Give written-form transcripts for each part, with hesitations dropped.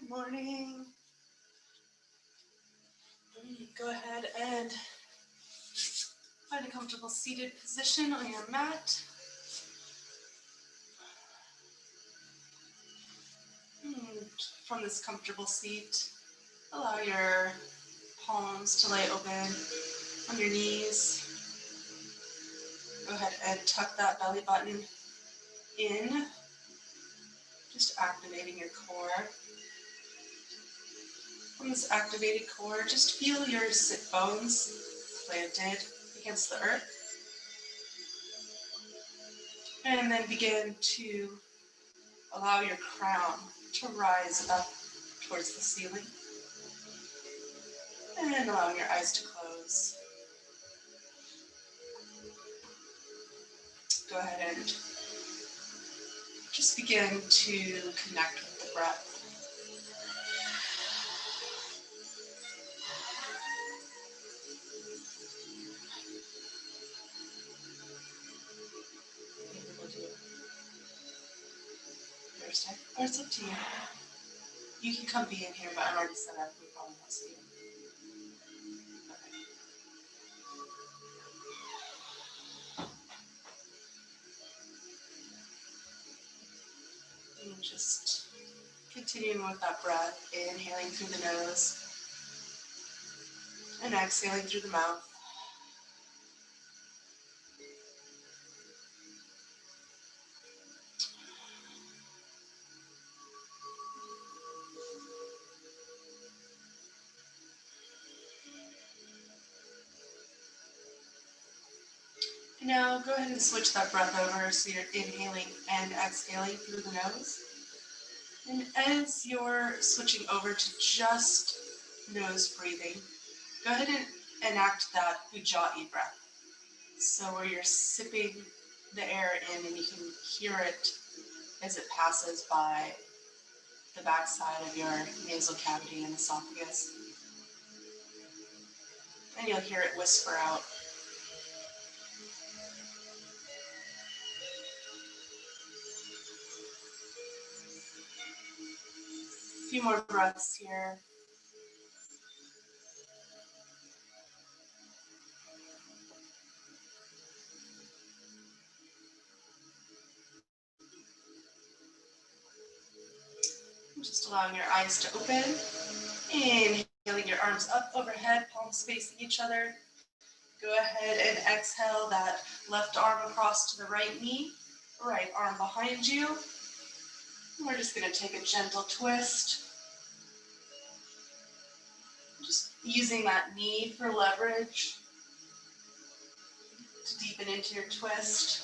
Morning. Go ahead and find a comfortable seated position on your mat. From this comfortable seat, allow your palms to lay open on your knees. Go ahead and tuck that belly button in, just activating your core. From this activated core, just feel your sit bones planted against the earth. And then begin to allow your crown to rise up towards the ceiling. And allowing your eyes to close. Go ahead and just begin to connect with the breath. Maybe we'll do Thursday, or it's up to you. You can come be in here, but I'm already set up. We probably won't see you. Okay. And just continuing with that breath, inhaling through the nose and exhaling through the mouth. Now go ahead and switch that breath over so you're inhaling and exhaling through the nose. And as you're switching over to just nose breathing, go ahead and enact that Ujjayi breath. So where you're sipping the air in and you can hear it as it passes by the backside of your nasal cavity and esophagus. And you'll hear it whisper out. A few more breaths here. Just allowing your eyes to open. Inhaling your arms up overhead, palms facing each other. Go ahead and exhale that left arm across to the right knee, right arm behind you. And we're just going to take a gentle twist. Just using that knee for leverage to deepen into your twist.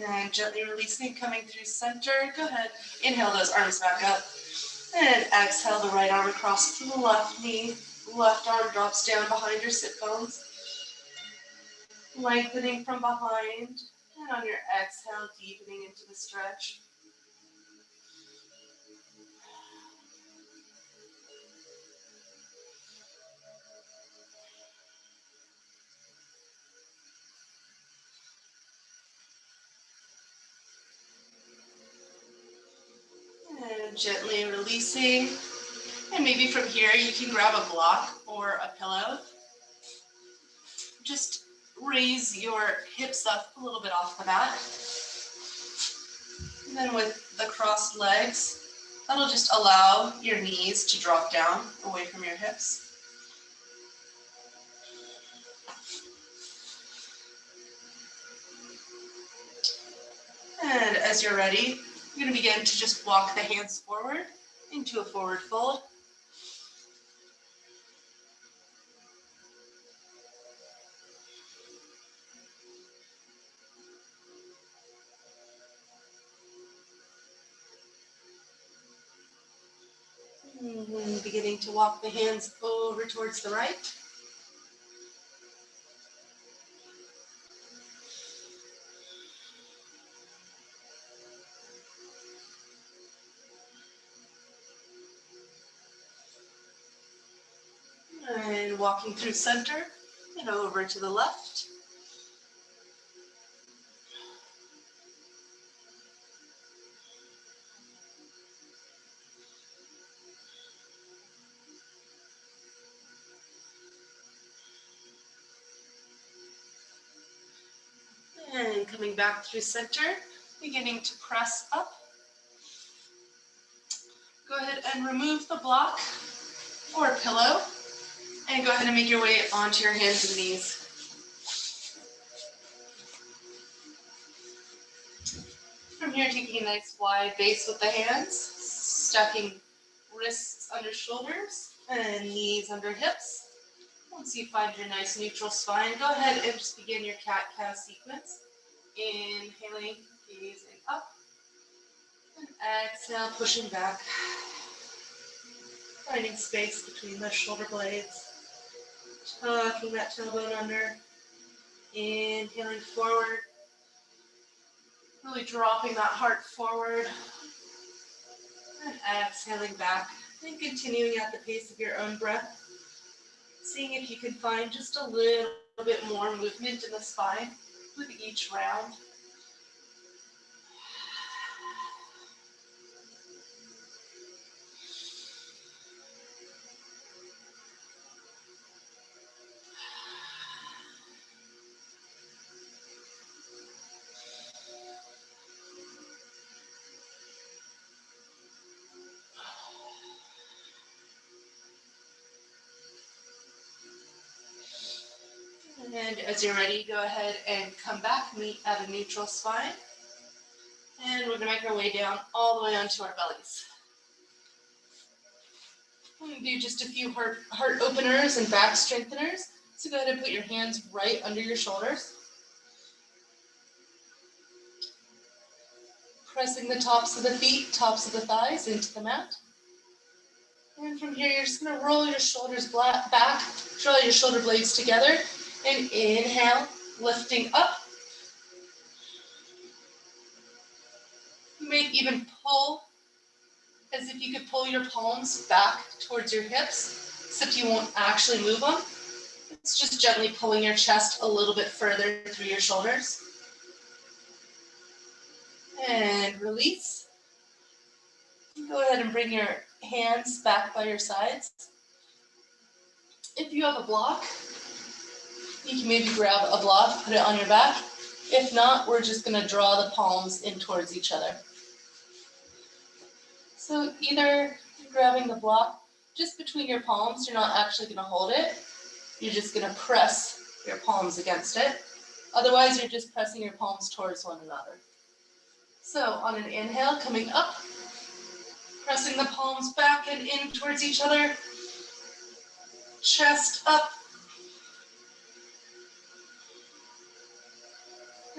And gently releasing, coming through center. Go ahead, inhale those arms back up. And exhale the right arm across to the left knee. Left arm drops down behind your sit bones. Lengthening from behind. And on your exhale, deepening into the stretch. And gently releasing. And maybe from here you can grab a block or a pillow. Just raise your hips up a little bit off the mat. And then with the crossed legs, that'll just allow your knees to drop down away from your hips. And as you're ready, you're going to begin to just walk the hands forward into a forward fold. And beginning to walk the hands over towards the right. And walking through center and over to the left. And coming back through center, beginning to press up. Go ahead and remove the block or a pillow, and go ahead and make your way onto your hands and knees. From here, taking a nice wide base with the hands, stacking wrists under shoulders and knees under hips. Once you find your nice neutral spine, go ahead and just begin your cat-cow sequence. Inhaling, gazing up, and exhale, pushing back. Finding space between the shoulder blades. Tucking that tailbone under. Inhaling forward. Really dropping that heart forward. And exhaling back. And continuing at the pace of your own breath. Seeing if you can find just a little bit more movement in the spine with each round. And as you're ready, go ahead and come back, meet at a neutral spine. And we're going to make our way down all the way onto our bellies. We're going to do just a few heart openers and back strengtheners. So go ahead and put your hands right under your shoulders. Pressing the tops of the feet, tops of the thighs into the mat. And from here, you're just going to roll your shoulders back, draw your shoulder blades together, and inhale, lifting up. You may even pull as if you could pull your palms back towards your hips, except you won't actually move them. It's just gently pulling your chest a little bit further through your shoulders. And release. Go ahead and bring your hands back by your sides. If you have a block, you can maybe grab a block, put it on your back. If not, we're just going to draw the palms in towards each other. So either grabbing the block just between your palms, you're not actually going to hold it. You're just going to press your palms against it. Otherwise, you're just pressing your palms towards one another. So on an inhale, coming up, pressing the palms back and in towards each other. Chest up.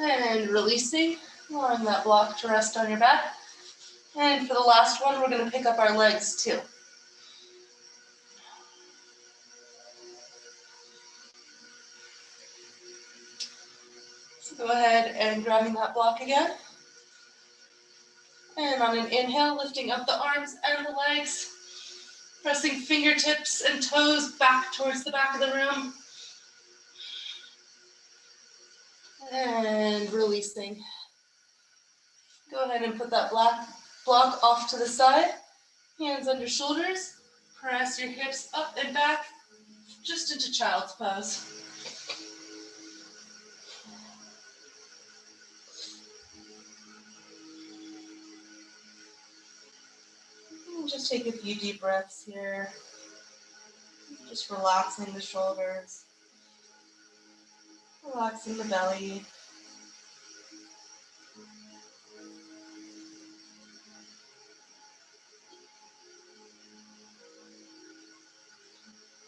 And releasing, allowing that block to rest on your back. And for the last one, we're going to pick up our legs too. So go ahead and grabbing that block again. And on an inhale, lifting up the arms and the legs, pressing fingertips and toes back towards the back of the room. And releasing. Go ahead and put that block off to the side. Hands under shoulders. Press your hips up and back, just into child's pose. And just take a few deep breaths here. Just relaxing the shoulders. Relaxing the belly.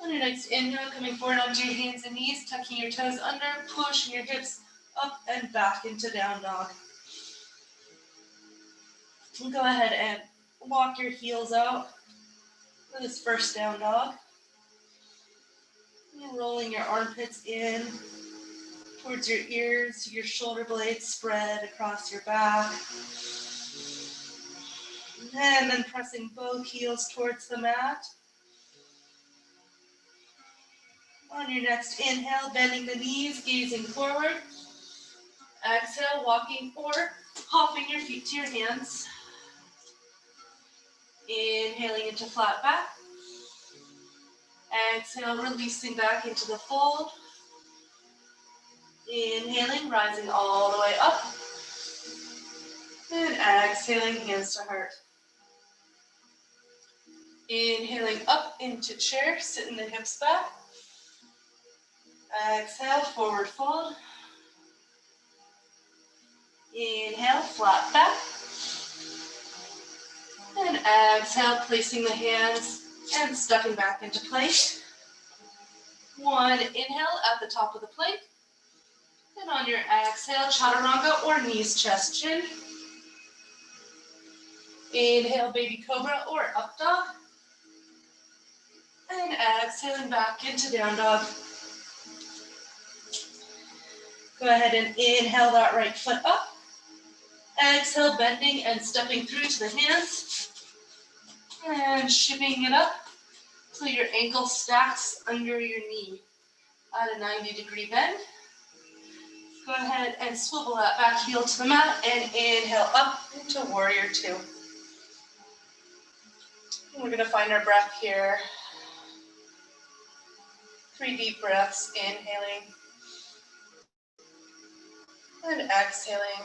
On your next inhale, coming forward onto your hands and knees, tucking your toes under, pushing your hips up and back into down dog. And go ahead and walk your heels out for this first down dog. And rolling your armpits in towards your ears, your shoulder blades spread across your back. And then pressing both heels towards the mat. On your next inhale, bending the knees, gazing forward. Exhale, walking or hopping your feet to your hands. Inhaling into flat back. Exhale, releasing back into the fold. Inhaling, rising all the way up. And exhaling, hands to heart. Inhaling up into chair, sitting the hips back. Exhale, forward fold. Inhale, flat back. And exhale, placing the hands and stepping back into plank. One inhale at the top of the plank. And on your exhale, chaturanga or knees, chest, chin. Inhale, baby cobra or up dog. And exhaling back into down dog. Go ahead and inhale that right foot up. Exhale, bending and stepping through to the hands. And shimmying it up so your ankle stacks under your knee at a 90-degree bend. Go ahead and swivel that back heel to the mat and inhale up into warrior two. And we're gonna find our breath here. 3 deep breaths, inhaling and exhaling.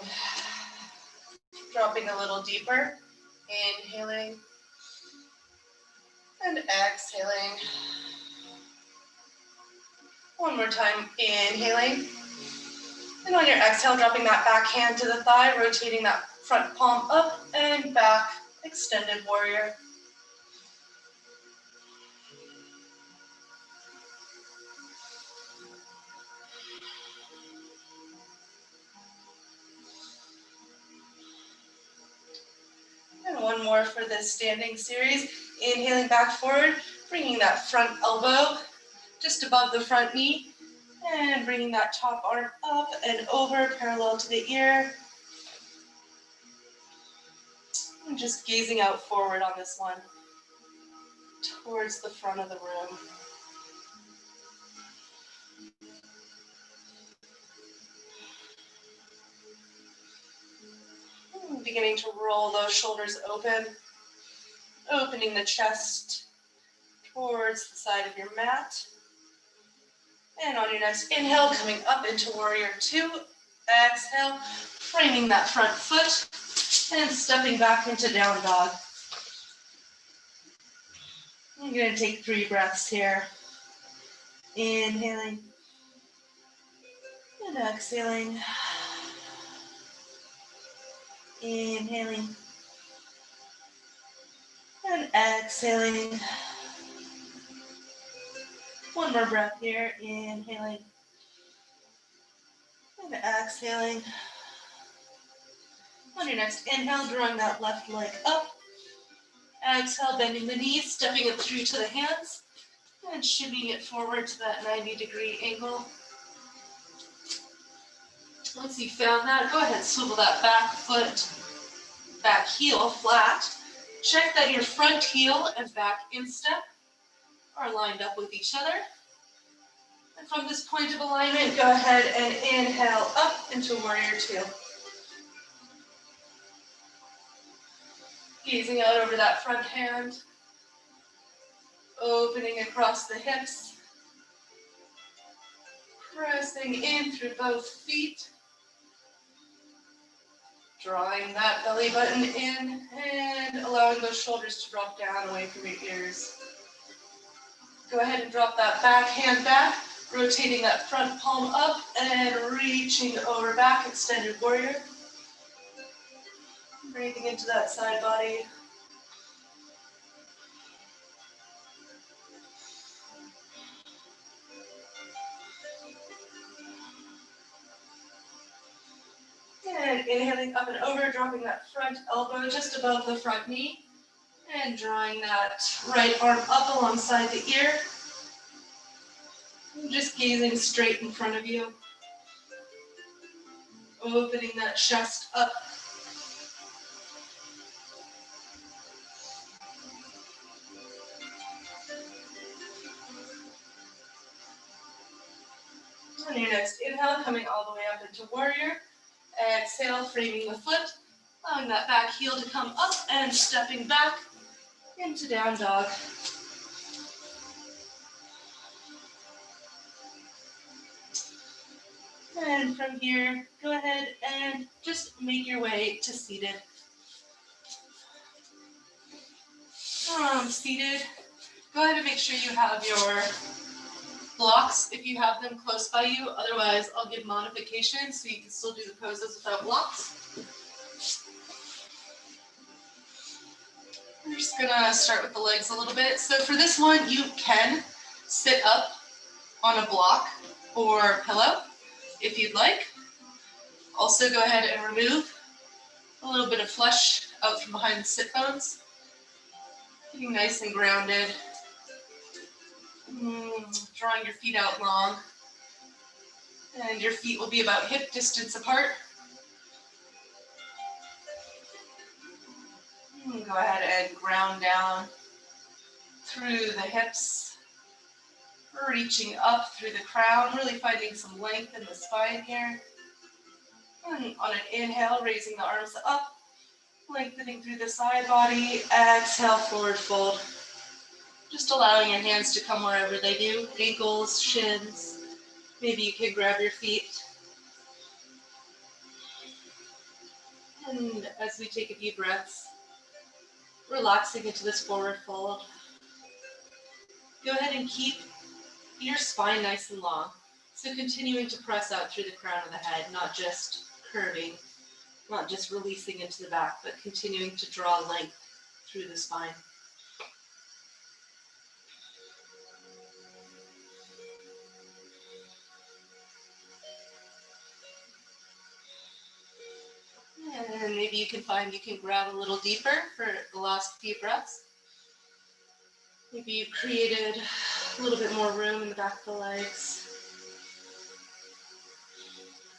Dropping a little deeper, inhaling and exhaling. One more time, inhaling. And on your exhale, dropping that back hand to the thigh, rotating that front palm up and back, extended warrior. And one more for this standing series. Inhaling back forward, bringing that front elbow just above the front knee, and bringing that top arm up and over, parallel to the ear. And just gazing out forward on this one, towards the front of the room. And beginning to roll those shoulders open, opening the chest towards the side of your mat. And on your next inhale, coming up into warrior two. Exhale, framing that front foot and stepping back into down dog. I'm going to take 3 breaths here. Inhaling and exhaling. Inhaling and exhaling. One more breath here. Inhaling and exhaling. On your next inhale, drawing that left leg up. Exhale, bending the knees, stepping it through to the hands, and shimmying it forward to that 90-degree angle. Once you've found that, go ahead, swivel that back foot, back heel flat. Check that your front heel and back instep are lined up with each other. And from this point of alignment, go ahead and inhale up into warrior two. Gazing out over that front hand, opening across the hips, pressing in through both feet, drawing that belly button in and allowing those shoulders to drop down away from your ears. Go ahead and drop that back hand back, rotating that front palm up and reaching over back, extended warrior. Breathing into that side body. And inhaling up and over, dropping that front elbow just above the front knee. And drawing that right arm up alongside the ear. And just gazing straight in front of you. Opening that chest up. On your next inhale, coming all the way up into warrior. Exhale, framing the foot, allowing that back heel to come up and stepping back into down dog. And from here, go ahead and just make your way to seated. Seated, go ahead and make sure you have your blocks if you have them close by you. Otherwise, I'll give modifications so you can still do the poses without blocks. I'm just gonna start with the legs a little bit. So for this one, you can sit up on a block or pillow if you'd like. Also go ahead and remove a little bit of flesh out from behind the sit bones. Getting nice and grounded. Drawing your feet out long. And your feet will be about hip distance apart. Go ahead and ground down through the hips, reaching up through the crown, really finding some length in the spine here. And on an inhale, raising the arms up, lengthening through the side body. Exhale, forward fold. Just allowing your hands to come wherever they do, ankles, shins. Maybe you can grab your feet. And as we take a few breaths, relaxing into this forward fold. Go ahead and keep your spine nice and long. So continuing to press out through the crown of the head, not just curving, not just releasing into the back, but continuing to draw length through the spine. And maybe you can find you can grab a little deeper for the last few breaths. Maybe you've created a little bit more room in the back of the legs.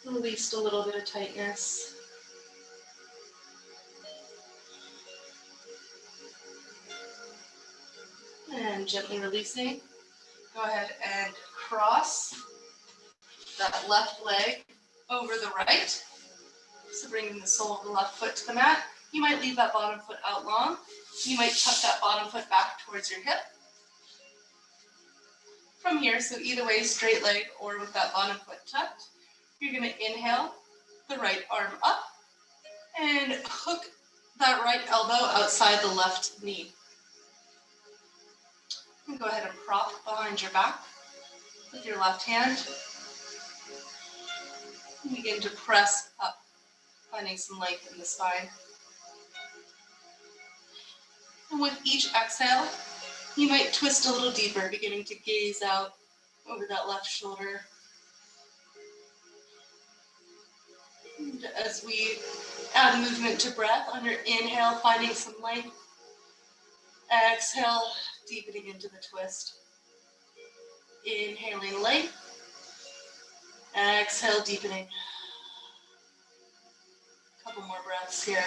Released a little bit of tightness. And gently releasing. Go ahead and cross that left leg over the right. So bringing the sole of the left foot to the mat. You might leave that bottom foot out long. You might tuck that bottom foot back towards your hip. From here, so either way, straight leg or with that bottom foot tucked, you're going to inhale the right arm up and hook that right elbow outside the left knee. And go ahead and prop behind your back with your left hand. And begin to press up, finding some length in the spine. And with each exhale, you might twist a little deeper, beginning to gaze out over that left shoulder. And as we add movement to breath, on your inhale, finding some length. Exhale, deepening into the twist. Inhaling length. Exhale, deepening. A couple more breaths here.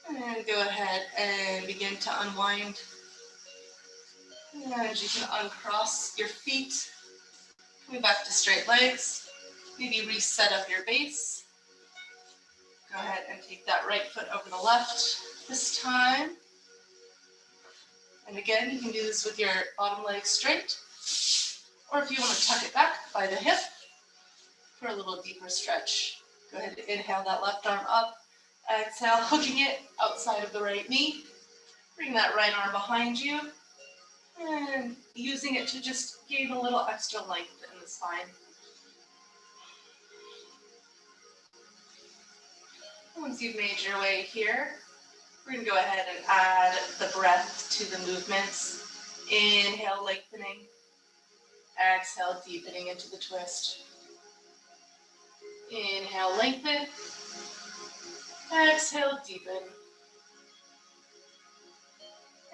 And go ahead and begin to unwind. And you can uncross your feet. Coming back to straight legs. Maybe reset up your base. Go ahead and take that right foot over the left this time. And again, you can do this with your bottom leg straight. Or if you want to tuck it back by the hip for a little deeper stretch. Go ahead and inhale that left arm up. Exhale, hooking it outside of the right knee. Bring that right arm behind you. And using it to just gain a little extra length in the spine. Once you've made your way here, we're going to go ahead and add the breath to the movements. Inhale, lengthening. Exhale, deepening into the twist. Inhale, lengthen. Exhale, deepen.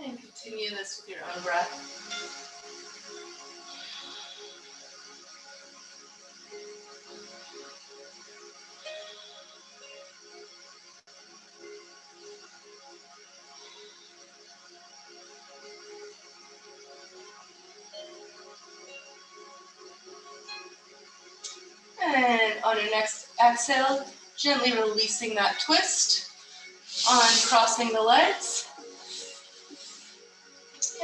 And continue this with your own breath. On your next exhale, gently releasing that twist on crossing the legs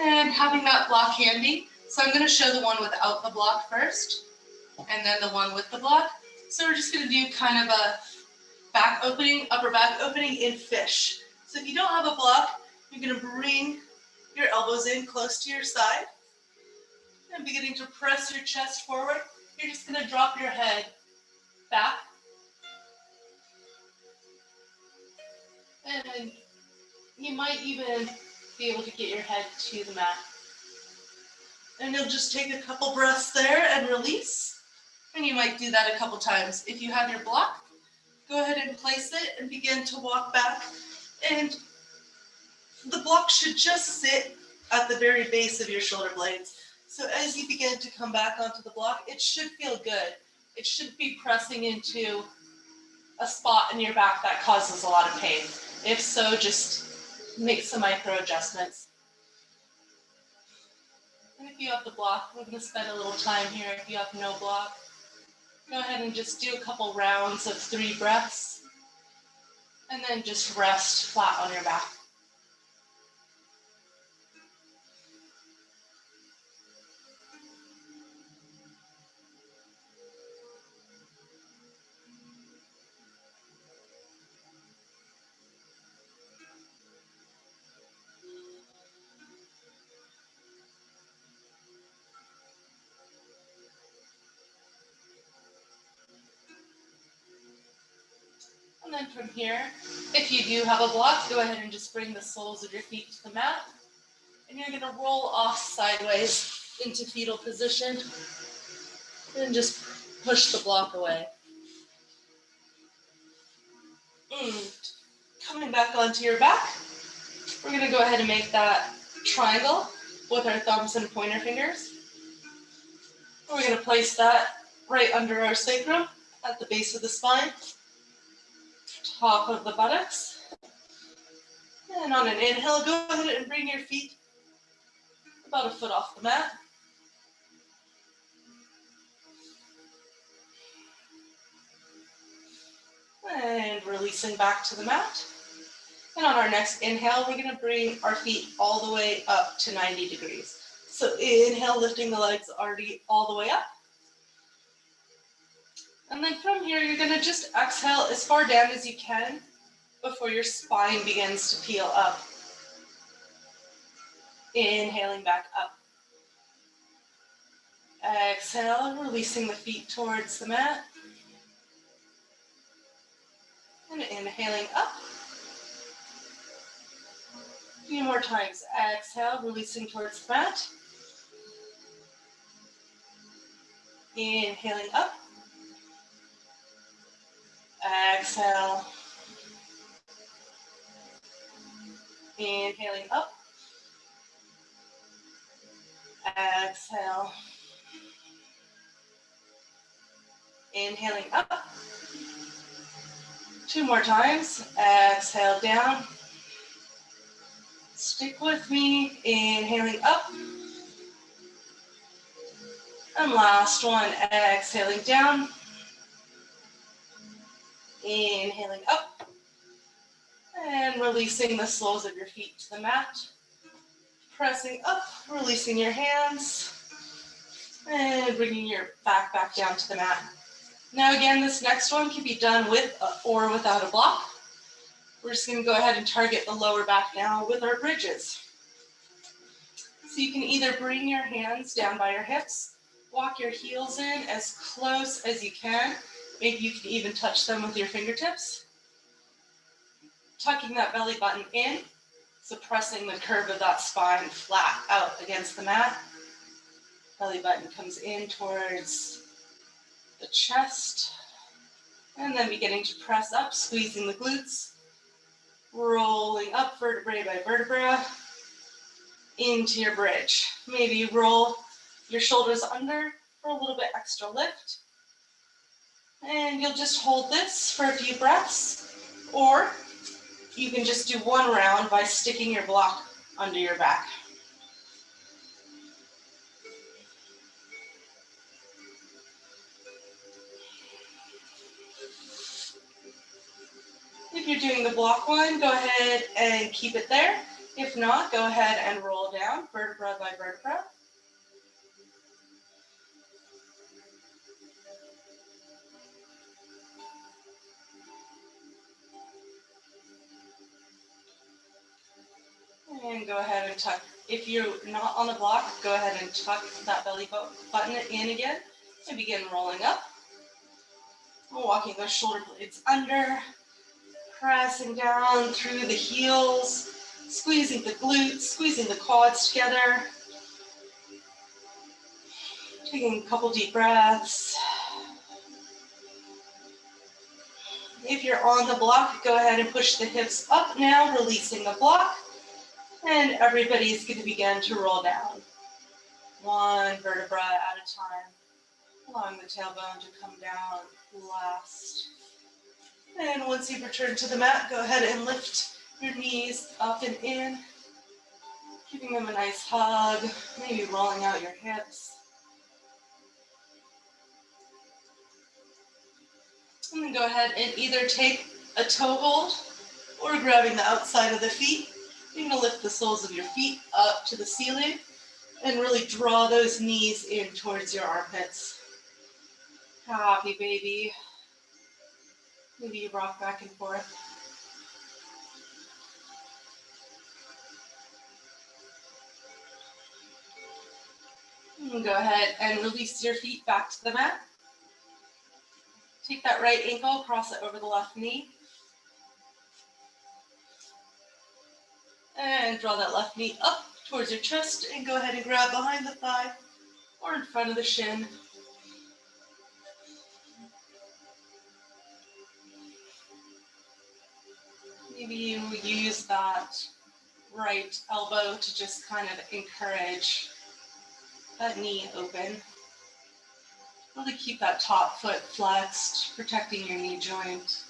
and having that block handy. So I'm going to show the one without the block first and then the one with the block. So we're just going to do kind of a back opening, upper back opening in fish. So if you don't have a block, you're going to bring your elbows in close to your side and beginning to press your chest forward. You're just going to drop your head back. And you might even be able to get your head to the mat. And you'll just take a couple breaths there and release. And you might do that a couple times. If you have your block, go ahead and place it and begin to walk back. And the block should just sit at the very base of your shoulder blades. So as you begin to come back onto the block, it should feel good. It should be pressing into a spot in your back that causes a lot of pain. If so, just make some micro adjustments. And if you have the block, we're going to spend a little time here. If you have no block, go ahead and just do a couple rounds of 3 breaths, and then just rest flat on your back. And then from here, if you do have a block, go ahead and just bring the soles of your feet to the mat. And you're going to roll off sideways into fetal position and just push the block away. Coming back onto your back, we're going to go ahead and make that triangle with our thumbs and pointer fingers. We're going to place that right under our sacrum at the base of the spine, top of the buttocks. And on an inhale, go ahead and bring your feet about a foot off the mat. And releasing back to the mat. And on our next inhale, we're going to bring our feet all the way up to 90 degrees. So inhale, lifting the legs already all the way up. And then from here, you're going to just exhale as far down as you can before your spine begins to peel up. Inhaling back up. Exhale, releasing the feet towards the mat. And inhaling up. A few more times. Exhale, releasing towards the mat. Inhaling up. Exhale. Inhaling up. Exhale. Inhaling up. 2 more times. Exhale down. Stick with me. Inhaling up. And last one. Exhaling down. Inhaling up. And releasing the soles of your feet to the mat. Pressing up, releasing your hands. And bringing your back down to the mat. Now again, this next one can be done with or without a block. We're just going to go ahead and target the lower back now with our bridges. So you can either bring your hands down by your hips, walk your heels in as close as you can. Maybe you can even touch them with your fingertips. Tucking that belly button in, so pressing the curve of that spine flat out against the mat. Belly button comes in towards the chest. And then beginning to press up, squeezing the glutes. Rolling up vertebrae by vertebra into your bridge. Maybe roll your shoulders under for a little bit extra lift. And you'll just hold this for a few breaths, or you can just do one round by sticking your block under your back. you're doing the block one, go ahead and keep it there. If not, go ahead and roll down vertebra by vertebra. And go ahead and tuck. If you're not on the block, go ahead and tuck that belly button in again and begin rolling up. Walking those shoulder blades under, pressing down through the heels, squeezing the glutes, squeezing the quads together. Taking a couple deep breaths. If you're on the block, go ahead and push the hips up now, releasing the block. And everybody's going to begin to roll down. One vertebra at a time, allowing the tailbone to come down last. And once you've returned to the mat, go ahead and lift your knees up and in, giving them a nice hug, maybe rolling out your hips. And then go ahead and either take a toe hold or grabbing the outside of the feet. You're going to lift the soles of your feet up to the ceiling and really draw those knees in towards your armpits. Happy baby. Maybe you rock back and forth. And go ahead and release your feet back to the mat. Take that right ankle, cross it over the left knee. And draw that left knee up towards your chest and go ahead and grab behind the thigh or in front of the shin. Maybe you use that right elbow to just kind of encourage that knee open. Really keep that top foot flexed, protecting your knee joint.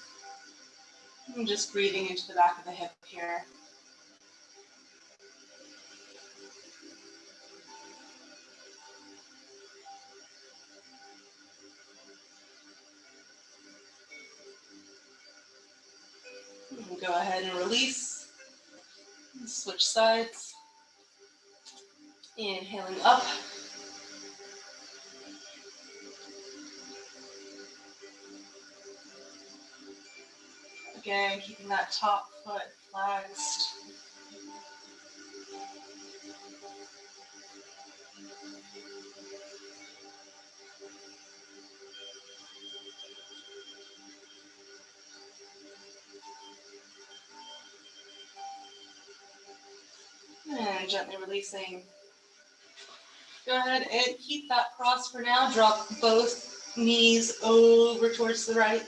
And just breathing into the back of the hip here. And go ahead and release. And switch sides. Inhaling up. Again, keeping that top foot flexed. And gently releasing. Go ahead and keep that cross for now. Drop both knees over towards the right.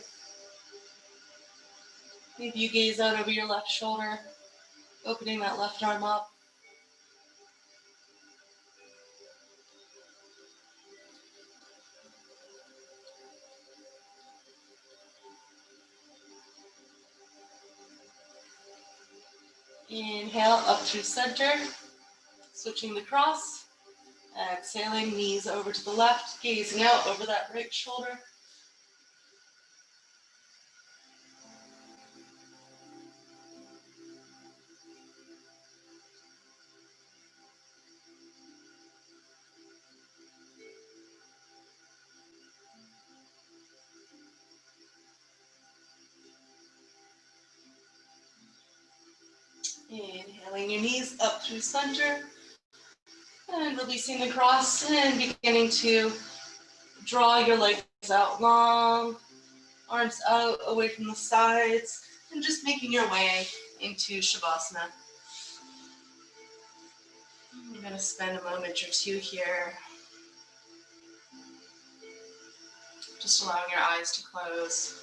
Maybe you gaze out over your left shoulder, opening that left arm up. Inhale up through center, switching the cross. Exhaling, knees over to the left, gazing out over that right shoulder. Inhaling your knees up through center. And releasing the cross and beginning to draw your legs out long, arms out away from the sides, and just making your way into Shavasana. I'm going to spend a moment or two here, just allowing your eyes to close,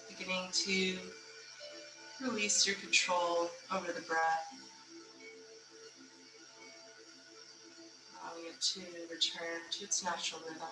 beginning to release your control over the breath, allowing it to return to its natural rhythm.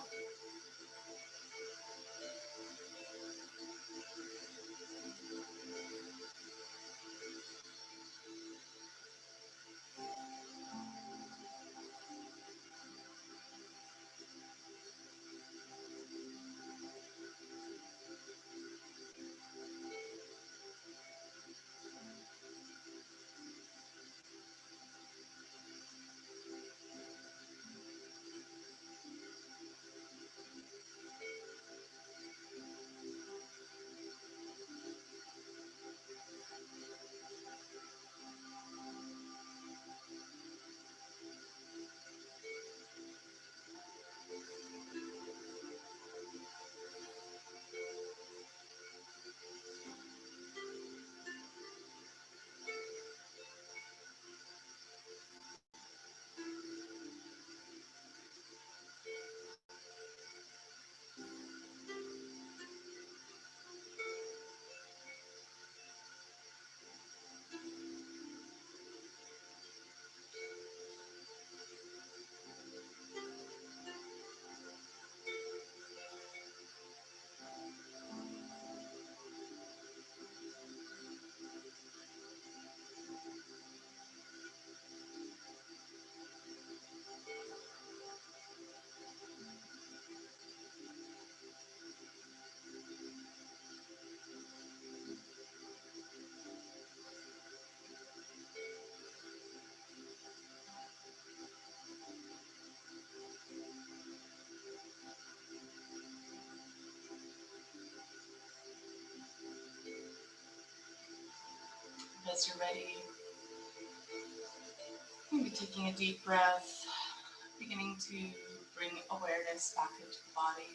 as you're ready, maybe taking a deep breath, beginning to bring awareness back into the body.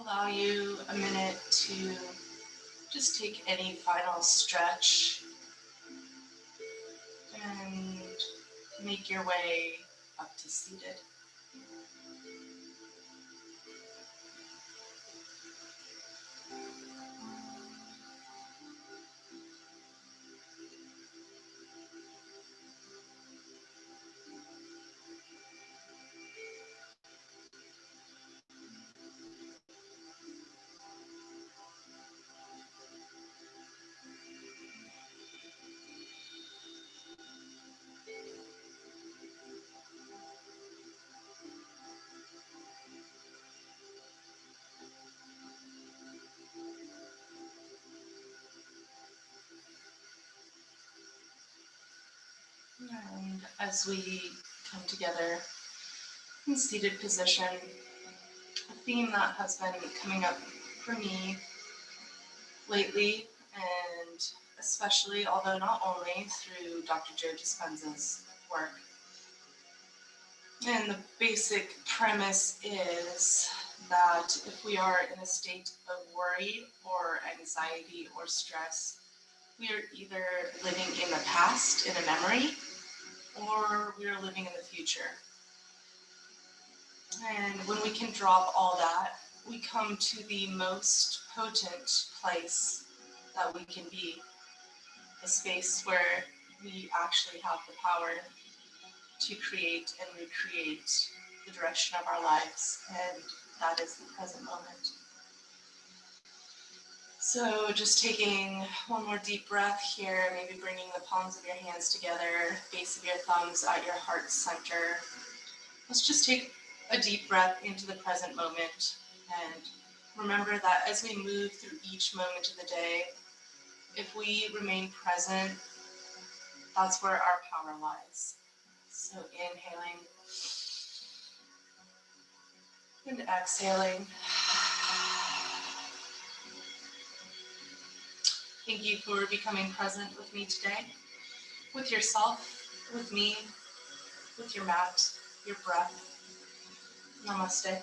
Allow you a minute to just take any final stretch and make your way up to seated. And as we come together in seated position, a theme that has been coming up for me lately, and especially, although not only, through Dr. Joe Dispenza's work. And the basic premise is that if we are in a state of worry or anxiety or stress, we are either living in the past, in a memory, or we are living in the future. And when we can drop all that, we come to the most potent place that we can be, a space where we actually have the power to create and recreate the direction of our lives, and that is the present moment. So just taking one more deep breath here, maybe bringing the palms of your hands together, base of your thumbs at your heart center. Let's just take a deep breath into the present moment, and remember that as we move through each moment of the day, if we remain present, that's where our power lies. So inhaling and exhaling. Thank you for becoming present with me today, with yourself, with me, with your mat, your breath. Namaste.